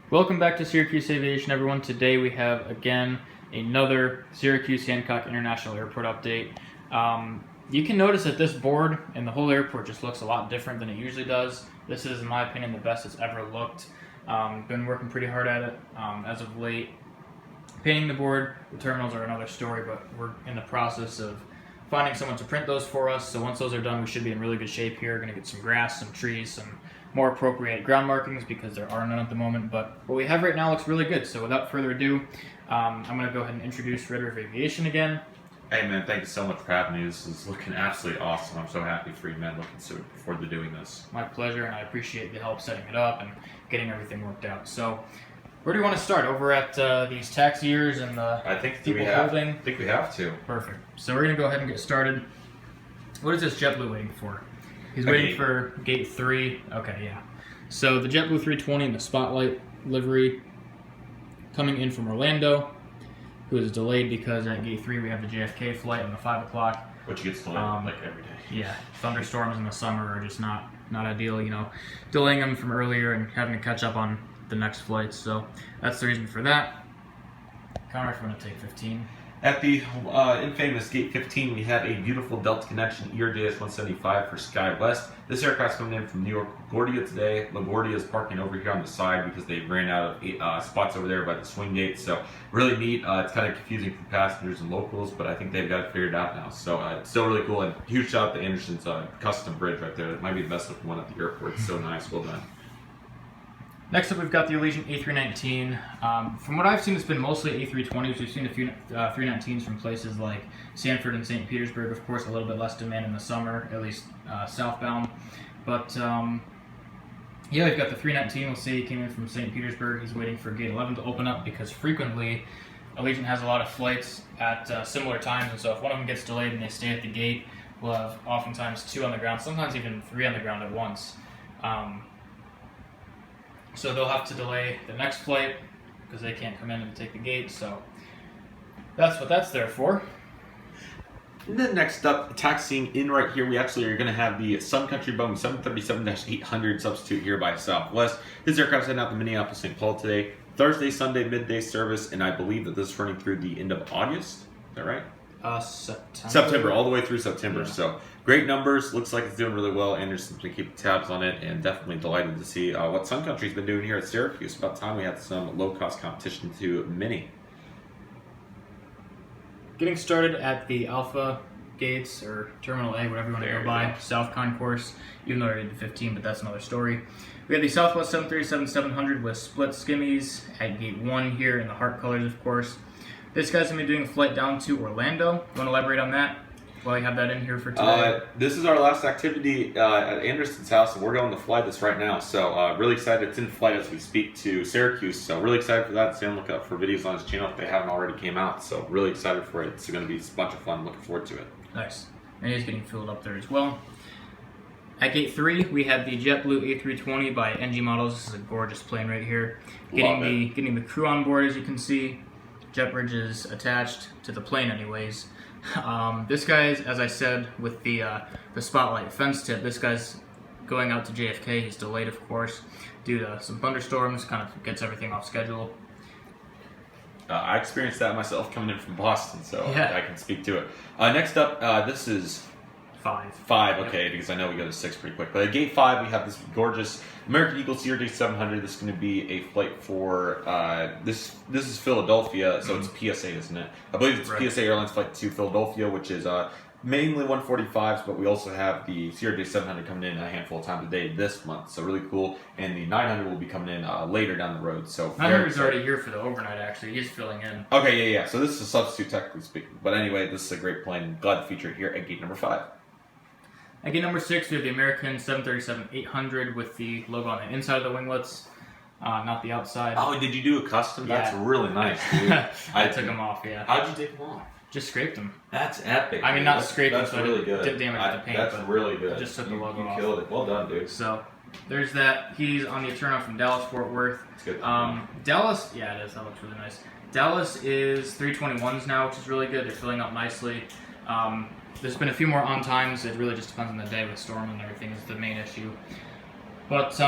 Welcome back to Syracuse Aviation, everyone. Today we have, again, another Syracuse Hancock International Airport update. You can notice that this board and the whole airport just looks a lot different than it usually does. This is, in my opinion, the best it's ever looked. Been working pretty hard at it as of late. Painting the board, the terminals are another story, but we're in the process of finding someone to print those for us. So once those are done, we should be in really good shape here. Going to get some grass, some trees, some more appropriate ground markings because there are none at the moment. But what we have right now looks really good. So without further ado, I'm going to go ahead and introduce Ritter of Aviation again. Hey man, thank you so much for having me. This is looking absolutely awesome. I'm so happy for you, man. Looking so forward to doing this. My pleasure, and I appreciate the help setting it up and getting everything worked out. So where do you want to start? Over at these taxiers and the people holding? I think we have to. Perfect. So we're going to go ahead and get started. What is this JetBlue waiting for? He's waiting for gate 3. Okay, yeah. So the JetBlue 320 in the Spotlight livery coming in from Orlando, who is delayed because at gate 3 we have the JFK flight on the 5 o'clock. Which gets delayed like every day. Yeah, thunderstorms in the summer are just not ideal, you know, delaying them from earlier and having to catch up on the next flights. So that's the reason for that. Connor, if you want to take 15. At the infamous Gate 15, we have a beautiful Delta Connection ERJS-175 for SkyWest. This aircraft's coming in from New York LaGuardia today. LaGuardia is parking over here on the side because they ran out of spots over there by the swing gate. So really neat. It's kind of confusing for passengers and locals, but I think they've got it figured out now. So it's still really cool. And huge shout out to Anderson's custom bridge right there. It might be the best looking one at the airport. It's so nice. Well done. Next up, we've got the Allegiant A319. From what I've seen, it's been mostly A320s. We've seen a few 319s from places like Sanford and St. Petersburg. Of course, a little bit less demand in the summer, at least southbound. But yeah, we've got the 319. We'll say he came in from St. Petersburg. He's waiting for gate 11 to open up because frequently Allegiant has a lot of flights at similar times. And so if one of them gets delayed and they stay at the gate, we'll have oftentimes 2 on the ground, sometimes even 3 on the ground at once. So they'll have to delay the next flight because they can't come in and take the gate. So that's what that's there for. And then next up, taxiing in right here, we actually are going to have the Sun Country Boeing 737-800 substitute here by Southwest. This aircraft's heading out to Minneapolis, St. Paul today. Thursday, Sunday, midday service, and I believe that this is running through the end of August. Is that right? September, all the way through September. Yeah. So great numbers. Looks like it's doing really well. Anderson's been keeping tabs on it, and definitely delighted to see what Sun Country's been doing here at Syracuse. About time we had some low-cost competition to Mini. Getting started at the Alpha gates, or Terminal A, whatever you want to go by, South Concourse, even though I did the 15, but that's another story. We have the Southwest 737-700 with split skimmies at gate 1 here in the heart colors, of course. This guy's going to be doing a flight down to Orlando. You want to elaborate on that while I have that in here for today? This is our last activity at Anderson's house, and we're going to fly this right now. So really excited. It's in flight as we speak to Syracuse. So really excited for that. Stay on the lookout for videos on his channel if they haven't already came out. So really excited for it. It's going to be a bunch of fun. Looking forward to it. Nice. And he's getting filled up there as well. At gate 3, we have the JetBlue A320 by NG Models. This is a gorgeous plane right here. Getting the crew on board, as you can see. Jet bridge is attached to the plane anyways. This guy's, as I said, with the Spotlight fence tip, this guy's going out to JFK. He's delayed, of course, due to some thunderstorms. Kind of gets everything off schedule. I experienced that myself coming in from Boston, so yeah. I can speak to it. Next up, this is 5, okay, yep. Because I know we go to 6 pretty quick. But at gate 5, we have this gorgeous American Eagle CRJ-700. This is going to be a flight for this is Philadelphia, so it's PSA, isn't it? I believe it's right. PSA Airlines flight to Philadelphia, which is mainly 145s, but we also have the CRJ-700 coming in a handful of times a day this month, so really cool. And the 900 will be coming in later down the road. So 900 is already here for the overnight. Actually, he's filling in. Okay, yeah. So this is a substitute, technically speaking. But anyway, this is a great plane. Glad to feature it here at gate number 5. At gate number 6, we have the American 737-800 with the logo on the inside of the winglets, not the outside. Oh, did you do a custom? Yeah. That's really nice, dude. I took them off, yeah. How'd you take them off? Just scraped them. That's epic. I mean, not scraped them, so really good. Didn't damage the paint. That's really good. I just took the logo off. You killed it. Well done, dude. So, there's that. He's on the turnout from Dallas, Fort Worth. It's good. Dallas, yeah, it is. That looks really nice. Dallas is 321s now, which is really good. They're filling up nicely. There's been a few more on times. It really just depends on the day with storm and everything is the main issue. But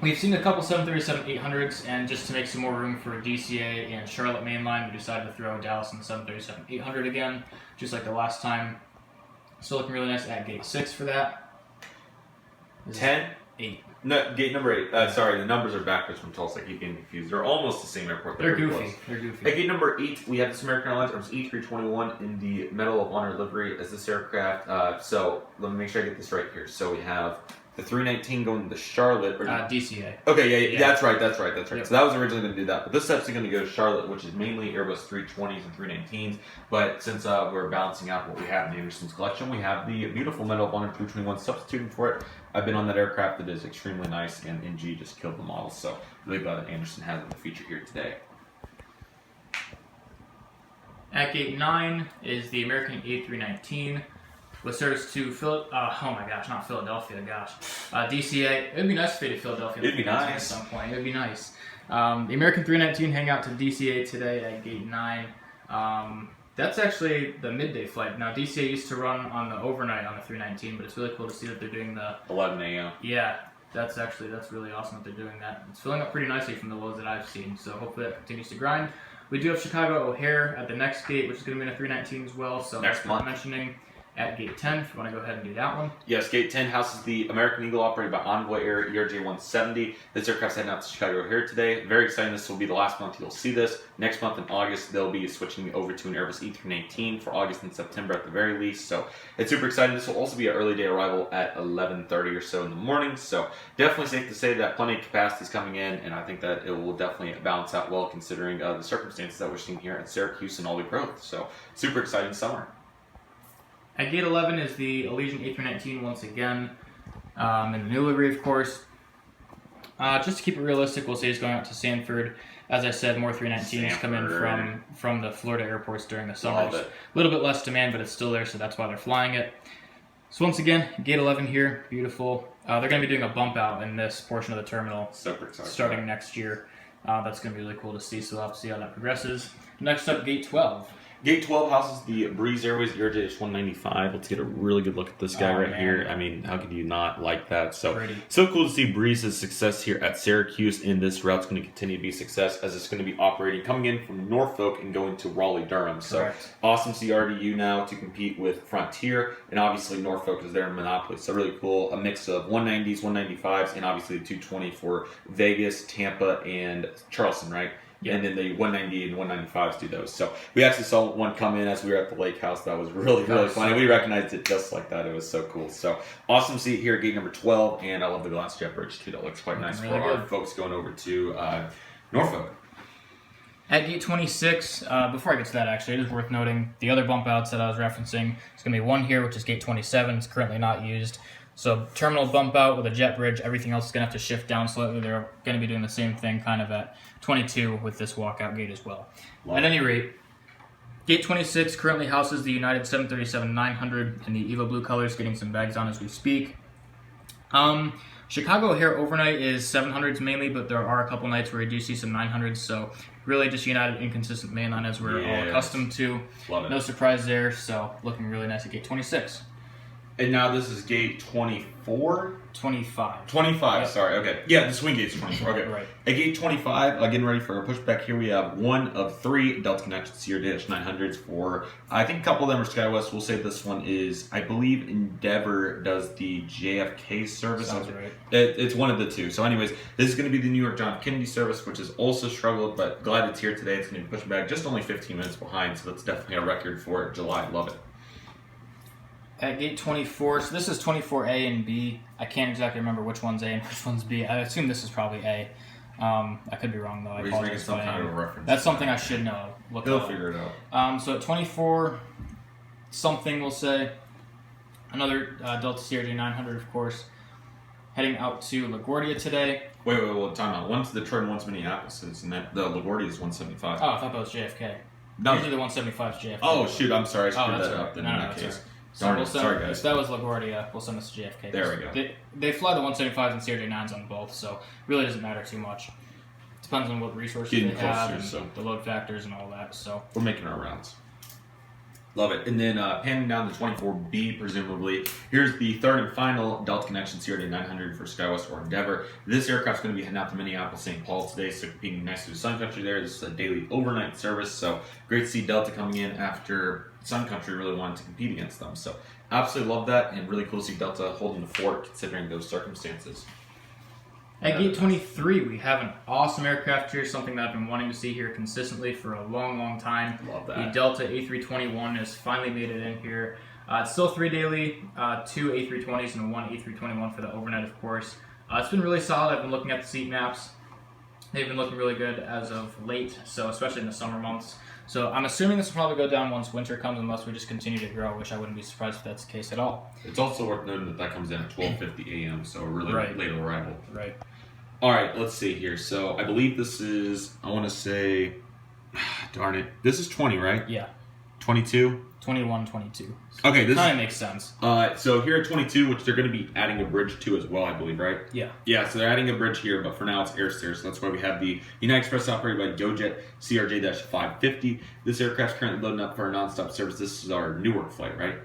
We've seen a couple 737-800s, and just to make some more room for DCA and Charlotte mainline, we decided to throw Dallas in the 737-800 again, just like the last time. Still looking really nice at gate 6 for that. 10? 8. No, gate number 8. Sorry, the numbers are backwards from Tulsa. I keep getting confused. They're almost the same airport. They're goofy. They're goofy. At gate number 8, we have this American Airlines Airbus E321 in the Medal of Honor livery as this aircraft. So let me make sure I get this right here. So we have the 319 going to Charlotte. DCA. Okay, yeah, that's right. Yep. So that was originally going to do that, but this is actually going to go to Charlotte, which is mainly Airbus 320s and 319s. But since we're balancing out what we have in Anderson's collection, we have the beautiful Medal of Honor 321 substituting for it. I've been on that aircraft. It is extremely nice, and NG just killed the model. So really glad that Anderson has it featured here today. At gate 9 is the American A319. With service to DCA. It'd be nice if they did Philadelphia. It'd be nice at some point. It'd be nice. The American 319 hang out to DCA today at gate 9. That's actually the midday flight. Now DCA used to run on the overnight on the 319, but it's really cool to see that they're doing the 11 a.m. Yeah, that's really awesome that they're doing that. It's filling up pretty nicely from the lows that I've seen. So hopefully that continues to grind. We do have Chicago O'Hare at the next gate, which is going to be in a 319 as well. So next that's month. Worth mentioning. At gate 10, if you want to go ahead and do that one. Yes, gate 10 houses the American Eagle operated by Envoy Air ERJ-170. This aircraft's heading out to Chicago O'Hare today. Very exciting. This will be the last month you'll see this. Next month in August, they'll be switching over to an Airbus E319 for August and September at the very least. So it's super exciting. This will also be an early day arrival at 11:30 or so in the morning. So definitely safe to say that plenty of capacity is coming in, and I think that it will definitely balance out well considering the circumstances that we're seeing here at Syracuse and all the growth. So super exciting summer. At gate 11 is the Allegiant A319 once again, in the new livery, of course. Just to keep it realistic, we'll say it's going out to Sanford. As I said, more 319s come in from the Florida airports during the summer. A little bit less demand, but it's still there, so that's why they're flying it. So once again, gate 11 here, beautiful. They're going to be doing a bump out in this portion of the terminal starting next year. That's going to be really cool to see, so we'll have to see how that progresses. Next up, gate 12. Gate 12 houses the Breeze Airways ERJ-195. Let's get a really good look at this guy here. I mean, how could you not like that? So cool to see Breeze's success here at Syracuse, and this route's going to continue to be a success as it's going to be operating, coming in from Norfolk and going to Raleigh-Durham. So awesome CRDU now to compete with Frontier, and obviously Norfolk is there in Monopoly. So really cool. A mix of 190s, 195s, and obviously the 220 for Vegas, Tampa, and Charleston, right? Yeah. And then the 190 and 195s do those. So we actually saw one come in as we were at the lake house. That was really funny. We recognized it just like that. It was so cool. So awesome to see it here at gate number 12. And I love the glass jet bridge too. That looks quite nice for our folks going over to Norfolk. At gate 26, before I get to that actually, it is worth noting the other bump outs that I was referencing. There's going to be one here, which is gate 27. It's currently not used. So terminal bump out with a jet bridge, everything else is going to have to shift down slightly. They're going to be doing the same thing kind of at 22 with this walkout gate as well. At any rate, gate 26 currently houses the United 737-900 in the Evo blue colors, getting some bags on as we speak. Chicago O'Hare overnight is 700s mainly, but there are a couple nights where you do see some 900s, so really just United inconsistent mainline as we're all accustomed to. No surprise there, so looking really nice at gate 26. And now this is gate 24? 25. 25, yep. Sorry, okay. Yeah, the swing gate's 24, okay. Right. At gate 25, getting ready for a pushback here, we have one of three Delta Connection CR-900s for, I think a couple of them are SkyWest. We'll say this one is, I believe Endeavor does the JFK service. Sounds right. It's one of the two. So anyways, this is going to be the New York John F. Kennedy service, which has also struggled, but glad it's here today. It's going to be pushing back just only 15 minutes behind, so that's definitely a record for July. Love it. At gate 24, so this is 24A and B. I can't exactly remember which one's A and which one's B. I assume this is probably A. I could be wrong though. I apologize. Some kind of a reference. That's something I should know. They'll figure it out. So at 24 something, we'll say, another Delta CRJ-900, of course, heading out to LaGuardia today. Wait, time out. One's Detroit and one's Minneapolis, and the LaGuardia is 175. Oh, I thought that was JFK. No. Usually the 175 is JFK. Oh, shoot, I'm sorry. I screwed that right. up then in that case. So sorry, guys. If that was LaGuardia, we'll send this to JFK. There we go. They fly the 175s and CRJ-9s on both, so really doesn't matter too much. Depends on what resources they have, and the load factors and all that. So we're making our rounds. Love it. And then panning down the 24B, presumably. Here's the third and final Delta Connection CRJ 900 for SkyWest or Endeavor. This aircraft's going to be heading out to Minneapolis, St. Paul today, so competing nice to the Sun Country there. This is a daily overnight service, so great to see Delta coming in after Sun Country really wanted to compete against them. So absolutely love that, and really cool to see Delta holding the fort considering those circumstances. At Gate 23, we have an awesome aircraft here, something that I've been wanting to see here consistently for a long, long time. Love that. The Delta A321 has finally made it in here. It's still 3 daily, 2 A320s and 1 A321 for the overnight, of course. It's been really solid. I've been looking at the seat maps. They've been looking really good as of late, so especially in the summer months. So I'm assuming this will probably go down once winter comes, unless we just continue to grow, which I wouldn't be surprised if that's the case at all. It's also worth noting that that comes in at 12:50 a.m., so a really late arrival. Right. All right, let's see here. So I believe this is, I want to say, darn it, this is 20, right? Yeah. 22? 21, 22. Okay, this kind of makes sense. So here at 22, which they're going to be adding a bridge to as well, I believe, right? Yeah. Yeah, so they're adding a bridge here, but for now it's air-stair, so that's why we have the United Express operated by GoJet CRJ-550. This aircraft's currently loading up for a nonstop service. This is our Newark flight, right?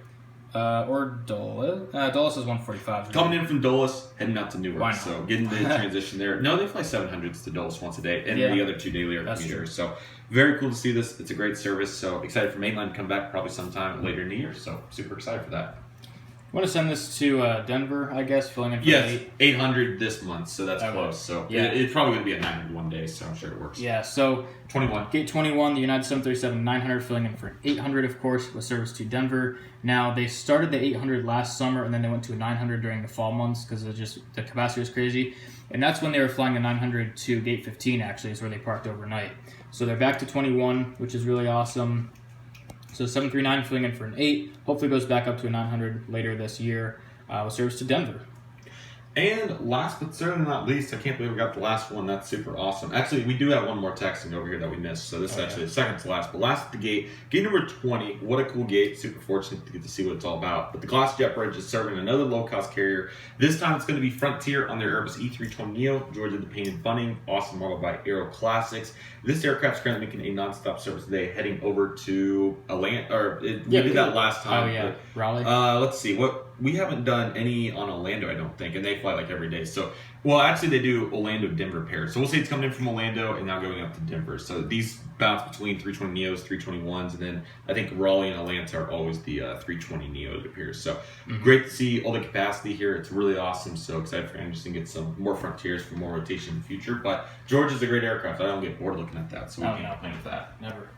Or Dulles. Dulles is 145. Coming in from Dulles, heading out to Newark. Why not? So getting the transition there. No, they fly 700s to Dulles once a day, and the other 2 daily are commuters. So very cool to see this. It's a great service. So excited for mainline to come back probably sometime later in the year. So super excited for that. I want to send this to Denver, I guess, filling in for Yes, 800 this month, so that's Okay. close. So Yeah. it's probably going to be a 900 one day, so I'm sure it works. Yeah, so 21. Gate 21, the United 737-900 filling in for 800, of course, with service to Denver. Now, they started the 800 last summer, and then they went to a 900 during the fall months because the capacity was crazy. And that's when they were flying the 900 to Gate 15, actually, is where they parked overnight. So they're back to 21, which is really awesome. So 739 filling in for an 8. Hopefully goes back up to a 900 later this year with service to Denver. And last but certainly not least, I can't believe we got the last one. That's super awesome. Actually, we do have one more texting over here that we missed, so this is actually the second to last. But last at the gate, gate number 20. What a cool gate. Super fortunate to get to see what it's all about. But the Glass Jet Bridge is serving another low-cost carrier. This time it's going to be Frontier on their Airbus E320neo. Georgia the Painted Bunning. Awesome model by Aero Classics. This aircraft's currently making a non-stop service today, heading over to Atlanta. We did that last time. Oh, yeah. Raleigh? Let's see. We haven't done any on Orlando, I don't think, and they fly like every day. So, well, actually, they do Orlando-Denver pairs. So we'll say it's coming in from Orlando and now going up to Denver. So these bounce between 320neos, 321s, and then I think Raleigh and Atlanta are always the 320neo, it appears. So great to see all the capacity here. It's really awesome. So excited for Anderson to get some more Frontiers for more rotation in the future. But Georgia's a great aircraft. I don't get bored looking at that, so we can't complain with that. Never.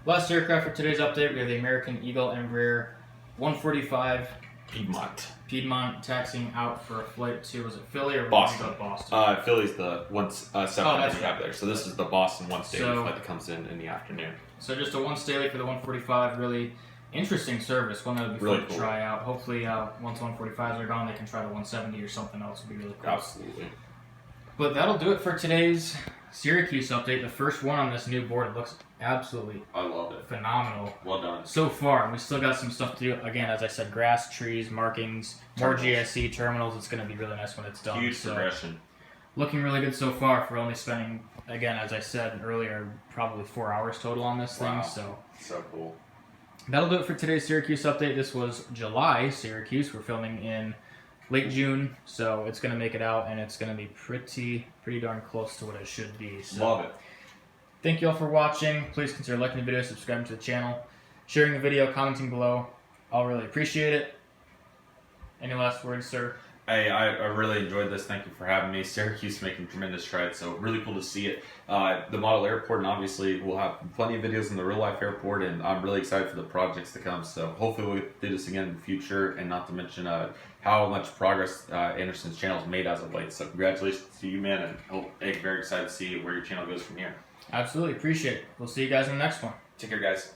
Last aircraft for today's update, we have the American Eagle Embraer 145 Piedmont taxiing out for a flight to, was it Philly or Boston? Boston. Philly's the one separate that we have there. So this is the Boston one daily flight that comes in the afternoon. So just a once daily for the 145. Really interesting service. One that would be fun to try out. Hopefully, once 145s are gone, they can try the 170 or something else. Would be really cool. Absolutely. But that'll do it for today's Syracuse update. The first one on this new board. It looks absolutely phenomenal. Well done. So far, we still got some stuff to do. Again, as I said, grass, trees, markings, more GSC terminals. It's going to be really nice when it's done. Huge progression. Looking really good so far for only spending, again, as I said earlier, probably 4 hours total on this thing. So cool. That'll do it for today's Syracuse update. This was July Syracuse. We're filming in late June, so it's going to make it out, and it's going to be pretty darn close to what it should be. So love it. Thank you all for watching. Please consider liking the video, subscribing to the channel, sharing the video, commenting below. I'll really appreciate it. Any last words, sir? Hey, I really enjoyed this. Thank you for having me. Syracuse making tremendous strides, so really cool to see it. The model airport, and obviously we'll have plenty of videos in the real life airport, and I'm really excited for the projects to come. So hopefully we'll do this again in the future, and not to mention how much progress Anderson's channel has made as of late. So congratulations to you, man, and very excited to see where your channel goes from here. Absolutely, appreciate it. We'll see you guys in the next one. Take care, guys.